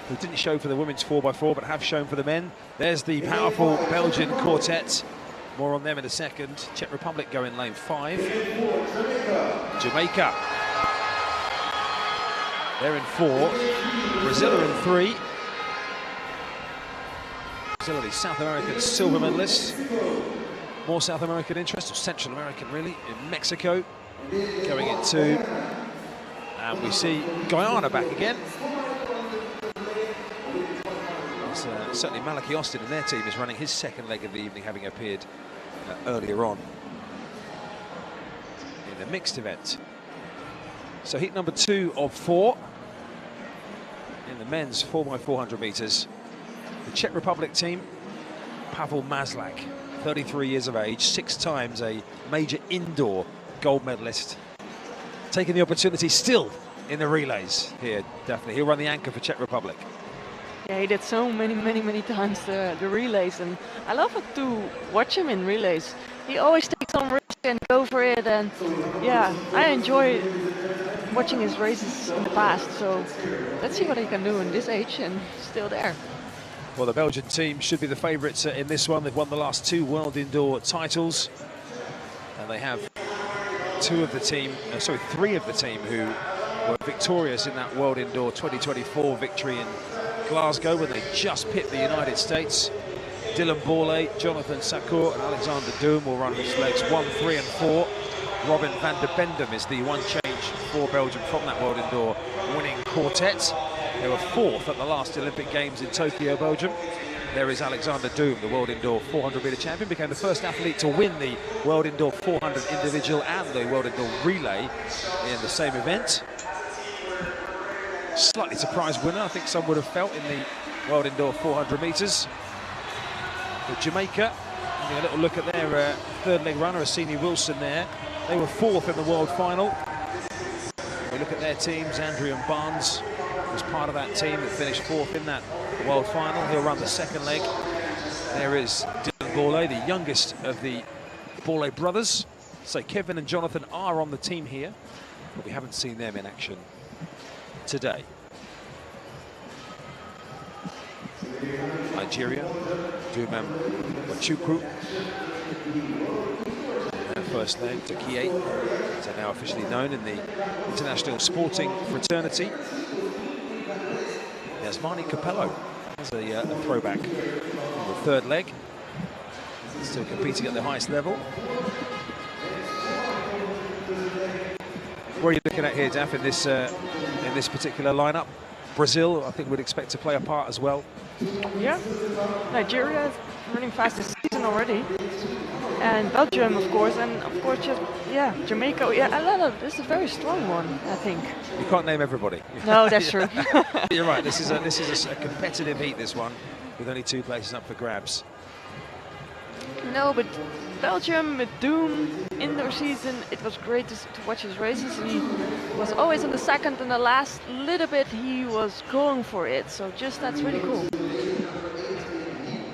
who didn't show for the women's 4x4 but have shown for the men. There's the powerful Belgian quartet. More on them in a second. Czech Republic go in lane 5. Jamaica, they're in 4. Brazil are in 3. Brazil are the South American silver medalists. More South American interest, or Central American really, in Mexico going in 2. And we see Guyana back again. Certainly Malachi Austin in their team is running his second leg of the evening, having appeared earlier on in the mixed event. So heat number 2 of 4 in the men's 4x400 meters. The Czech Republic team, Pavel Mazlak, 33 years of age, 6 times a major indoor gold medalist, taking the opportunity still in the relays here. Definitely, he'll run the anchor for Czech Republic. Yeah, he did so many times the relays, and I love it to watch him in relays. He always takes on risk and go for it, and yeah, I enjoy watching his races in the past. So let's see what he can do in this age and still there. Well, the Belgian team should be the favourites in this one. They've won the last 2 world indoor titles, and they have 3 of the team who were victorious in that World Indoor 2024 victory in Glasgow when they just pipped the United States. Dylan Borlée, Jonathan Sacour and Alexander Doom will run his legs 1, 3 and 4. Robin van der Bendum is the one change for Belgium from that World Indoor winning quartet. They were 4th at the last Olympic Games in Tokyo, Belgium. There is Alexander Doom, the World Indoor 400-meter champion, became the first athlete to win the World Indoor 400 individual and the World Indoor relay in the same event. Slightly surprised winner, I think some would have felt, in the World Indoor 400 meters. But Jamaica, having a little look at their third leg runner, Asini Wilson there. They were 4th in the world final. We look at their teams. Andrew Barnes was part of that team that finished 4th in that world final. He'll run the second leg. There is Dylan Borlée, the youngest of the Borlée brothers. So Kevin and Jonathan are on the team here, but we haven't seen them in action today. Nigeria, Dumam Wachukwu. Their first leg, Tokie, as they're now officially known in the international sporting fraternity. Yasmani Capello has a throwback on the third leg. Still competing at the highest level. What are you looking at here, Daff, in this particular lineup? Brazil, I think, would expect to play a part as well. Yeah, Nigeria is running fast this season already, and Belgium, of course, and of course, just yeah, Jamaica. Yeah, this is a very strong one, I think. You can't name everybody. No, that's true. You're right. This is a competitive heat. This one, with only 2 places up for grabs. No, but Belgium with Doom in their season, it was great to watch his races. He was always in the second, and the last little bit he was going for it. So just that's really cool.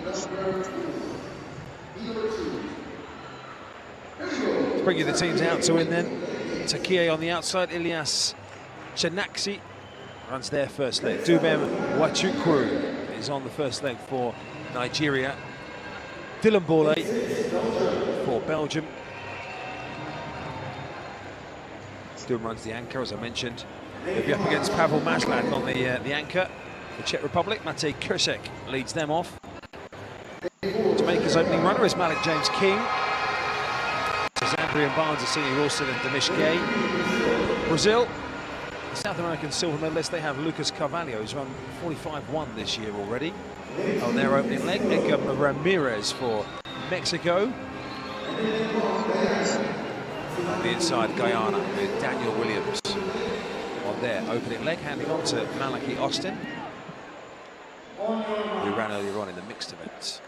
Let's bring you the teams out to win then. Tokie on the outside, Ilyas Chenaksi runs their first leg. Dumem Wachukwu is on the first leg for Nigeria. Dylan Borlée for Belgium. Doom runs the anchor, as I mentioned. He'll be up against Pavel Mazlak on the anchor. The Czech Republic, Matej Kursek leads them off. Jamaica's opening runner is Malik James King. Zandrian Barnes, Asini Wilson and Damish Gay. Brazil, the South American silver medalist, they have Lucas Carvalho, who's run 45-1 this year already. On their opening leg, Edgar Ramirez for Mexico. On the inside, Guyana with Daniel Williams on their opening leg, handing on to Malachi Austin, who ran earlier on in the mixed events.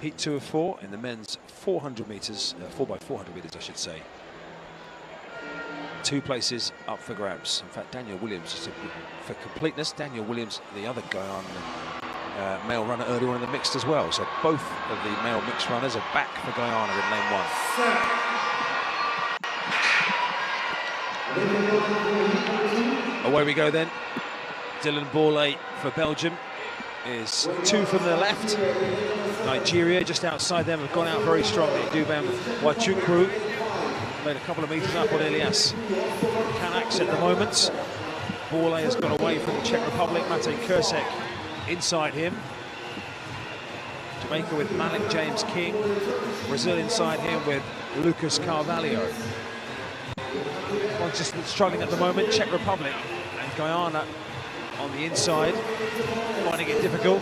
Heat 2 of 4 in the men's 400 meters, 4x400 meters, I should say. 2 places up for grabs. In fact, Daniel Williams, just for completeness, Daniel Williams, the other Guyana male runner earlier on in the mixed as well. So both of the male mixed runners are back for Guyana in lane 1. Away we go then. Dylan Borlée for Belgium is 2 from the left. Nigeria just outside them have gone out very strongly. Dubem Wachukwu made a couple of meters up on Elias Kanaks at the moment. Borlée has gone away from the Czech Republic. Mate Kursek inside him. Jamaica with Malik James King. Brazil inside him with Lucas Carvalho. One just struggling at the moment, Czech Republic and Guyana on the inside, finding it difficult.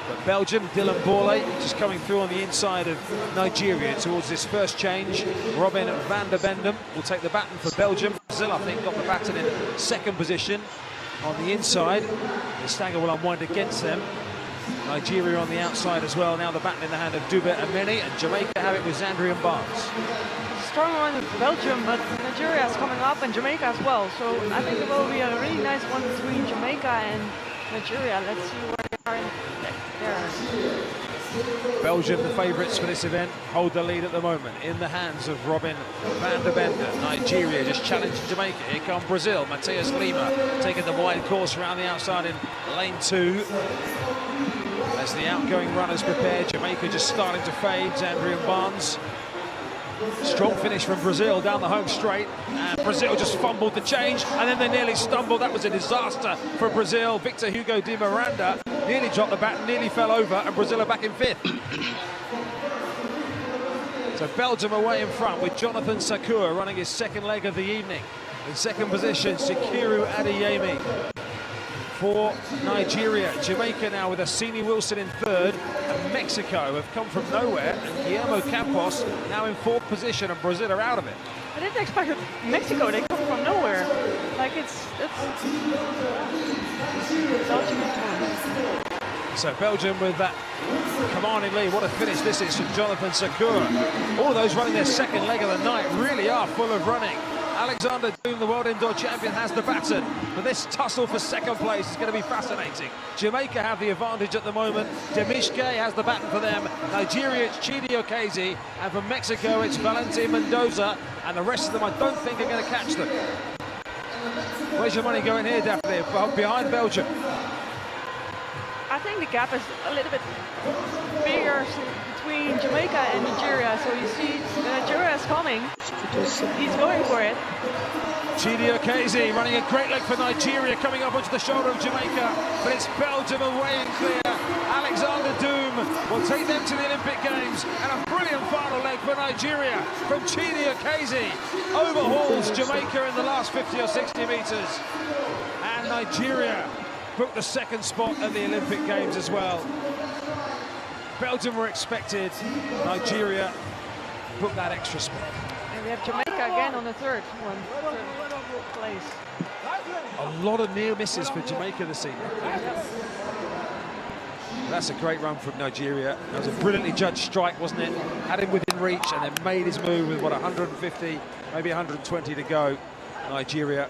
But Belgium, Dylan Borlée just coming through on the inside of Nigeria towards this first change. Robin van der Bendem will take the baton for Belgium. Brazil, I think, got the baton in second position on the inside. The stagger will unwind against them. Nigeria on the outside as well. Now the baton in the hand of Dube Ameni, and Jamaica have it with Zandrian Barnes. Strong one with Belgium, but Nigeria is coming up and Jamaica as well. So I think it will be a really nice one between Jamaica and Nigeria. Let's see where they are there. Belgium, the favourites for this event, hold the lead at the moment in the hands of Robin van der Benden. Nigeria just challenging Jamaica. Here come Brazil. Matheus Lima taking the wide course around the outside in lane 2. As the outgoing runners prepare, Jamaica just starting to fade. Zandrian Barnes. Strong finish from Brazil down the home straight, and Brazil just fumbled the change, and then they nearly stumbled. That was a disaster for Brazil. Victor Hugo de Miranda nearly dropped the baton, nearly fell over, and Brazil are back in 5th. So Belgium away in front with Jonathan Sakua running his second leg of the evening. In second position, Sikiru Adeyemi. For Nigeria, Jamaica now with Asini Wilson in 3rd, and Mexico have come from nowhere, and Guillermo Campos now in 4th position, and Brazil are out of it. I didn't expect Mexico, they come from nowhere. Like it's Belgium. So Belgium with that commanding lead. What a finish this is from Jonathan Sakura. All of those running their second leg of the night really are full of running. Alexander Doom, the world indoor champion, has the baton, but this tussle for second place is going to be fascinating. Jamaica have the advantage at the moment. Demishke has the baton for them. Nigeria, it's Chidi Okezi, and for Mexico, it's Valentin Mendoza, and the rest of them I don't think are going to catch them. Where's your money going here, Daphne? Behind Belgium. I think the gap is a little bit bigger between Jamaica and Nigeria. So you see Nigeria is coming. He's going for it. Chidi Okezi running a great leg for Nigeria, coming up onto the shoulder of Jamaica, but it's Belgium away and clear. Alexander Doom will take them to the Olympic Games, and a brilliant final leg for Nigeria from Chidi Okezi. Overhauls Jamaica in the last 50 or 60 metres, and Nigeria booked the second spot at the Olympic Games as well. Belgium were expected, Nigeria booked that extra spot. And we have Jamaica again on the third place. A lot of near misses for Jamaica this evening. That's a great run from Nigeria. That was a brilliantly judged strike, wasn't it? Had him within reach and then made his move with, what, 150, maybe 120 to go. Nigeria.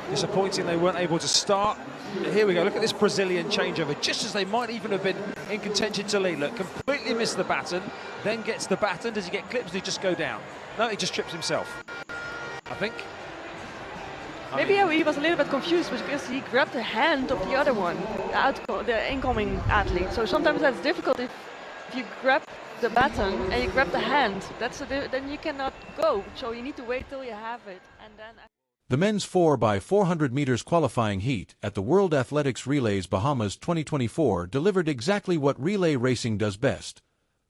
Disappointing they weren't able to start. Here we go, look at this Brazilian changeover, just as they might even have been in contention to lead. Look, completely missed the baton, then gets the baton. Does he get clipped? Does he just go down? No, he just trips himself, I think. Maybe he was a little bit confused because he grabbed the hand of the other one, the incoming athlete. So sometimes that's difficult if you grab the baton and you grab the hand. Then you cannot go. So you need to wait till you have it, and then. The men's 4x400 meters qualifying heat at the World Athletics Relays Bahamas 2024 delivered exactly what relay racing does best: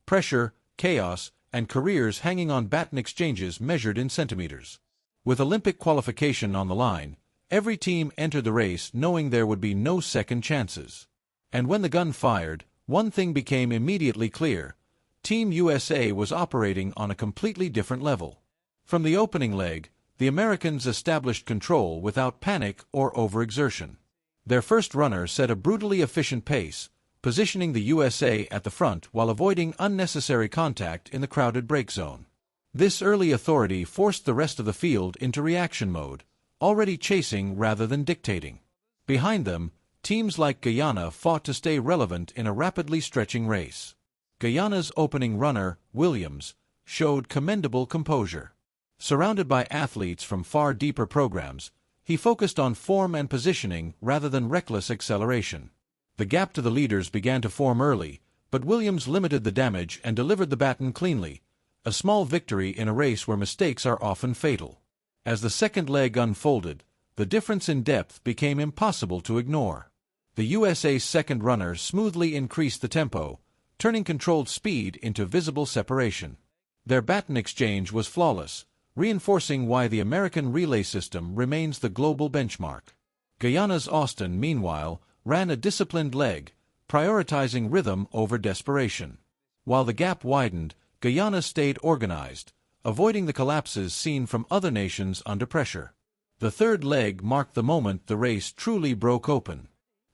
pressure, chaos, and careers hanging on baton exchanges measured in centimeters. With Olympic qualification on the line, every team entered the race knowing there would be no second chances. And when the gun fired, one thing became immediately clear: Team USA was operating on a completely different level. From the opening leg, the Americans established control without panic or overexertion. Their first runner set a brutally efficient pace, positioning the USA at the front while avoiding unnecessary contact in the crowded break zone. This early authority forced the rest of the field into reaction mode, already chasing rather than dictating. Behind them, teams like Guyana fought to stay relevant in a rapidly stretching race. Guyana's opening runner, Williams, showed commendable composure. Surrounded by athletes from far deeper programs, he focused on form and positioning rather than reckless acceleration. The gap to the leaders began to form early, but Williams limited the damage and delivered the baton cleanly, a small victory in a race where mistakes are often fatal. As the second leg unfolded, the difference in depth became impossible to ignore. The USA's second runner smoothly increased the tempo, turning controlled speed into visible separation. Their baton exchange was flawless, reinforcing why the American relay system remains the global benchmark. Guyana's Austin, meanwhile, ran a disciplined leg, prioritizing rhythm over desperation. While the gap widened, Guyana stayed organized, avoiding the collapses seen from other nations under pressure. The third leg marked the moment the race truly broke open.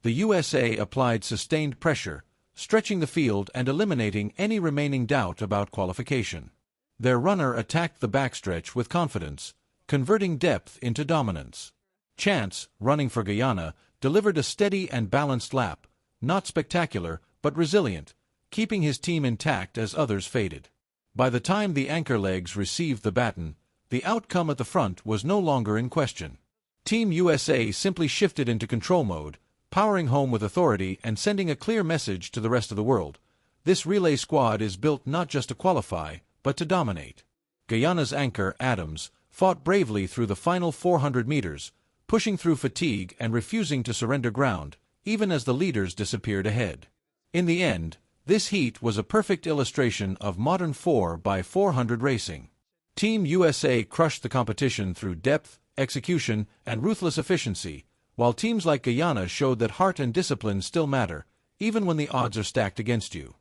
The USA applied sustained pressure, stretching the field and eliminating any remaining doubt about qualification. Their runner attacked the backstretch with confidence, converting depth into dominance. Chance, running for Guyana, delivered a steady and balanced lap, not spectacular, but resilient, keeping his team intact as others faded. By the time the anchor legs received the baton, the outcome at the front was no longer in question. Team USA simply shifted into control mode, powering home with authority and sending a clear message to the rest of the world. This relay squad is built not just to qualify, but to dominate. Guyana's anchor, Adams, fought bravely through the final 400 meters, pushing through fatigue and refusing to surrender ground, even as the leaders disappeared ahead. In the end, this heat was a perfect illustration of modern 4x400 racing. Team USA crushed the competition through depth, execution, and ruthless efficiency, while teams like Guyana showed that heart and discipline still matter, even when the odds are stacked against you.